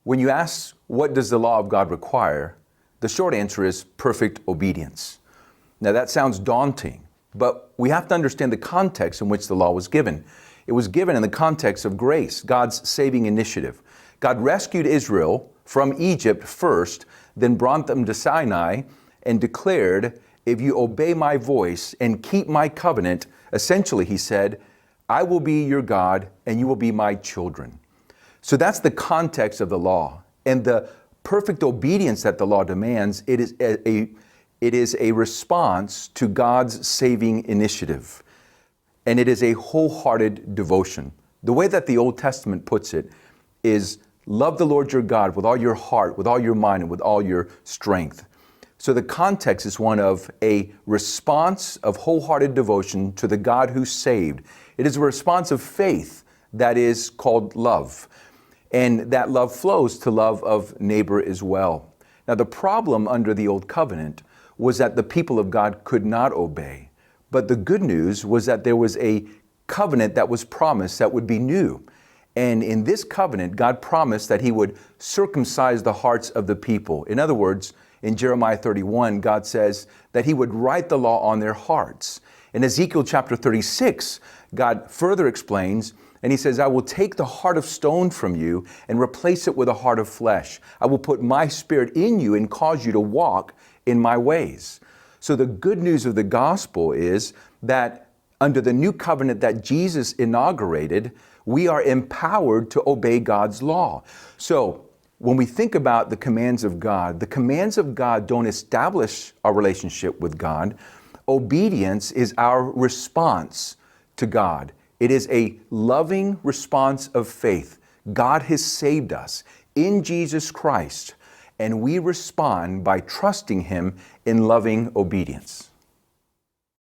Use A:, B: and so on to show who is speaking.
A: When you ask, what does the law of God require? The short answer is perfect obedience. Now that sounds daunting, but we have to understand the context in which the law was given. It was given in the context of grace, God's saving initiative. God rescued Israel from Egypt first, then brought them to Sinai and declared, if you obey my voice and keep my covenant, essentially he said, I will be your God and you will be my children. So that's the context of the law. And the perfect obedience that the law demands, it is a response to God's saving initiative. And it is a wholehearted devotion. The way that the Old Testament puts it is, love the Lord your God with all your heart, with all your mind, and with all your strength. So the context is one of a response of wholehearted devotion to the God who saved. It is a response of faith that is called love. And that love flows to love of neighbor as well. Now the problem under the Old Covenant was that the people of God could not obey. But the good news was that there was a covenant that was promised that would be new. And in this covenant, God promised that he would circumcise the hearts of the people. In other words, in Jeremiah 31, God says that he would write the law on their hearts. In Ezekiel chapter 36, God further explains, and he says, I will take the heart of stone from you and replace it with a heart of flesh. I will put my spirit in you and cause you to walk in my ways. So the good news of the gospel is that under the new covenant that Jesus inaugurated, we are empowered to obey God's law. So when we think about the commands of God don't establish our relationship with God. Obedience is our response to God. It is a loving response of faith. God has saved us in Jesus Christ, and we respond by trusting him in loving obedience.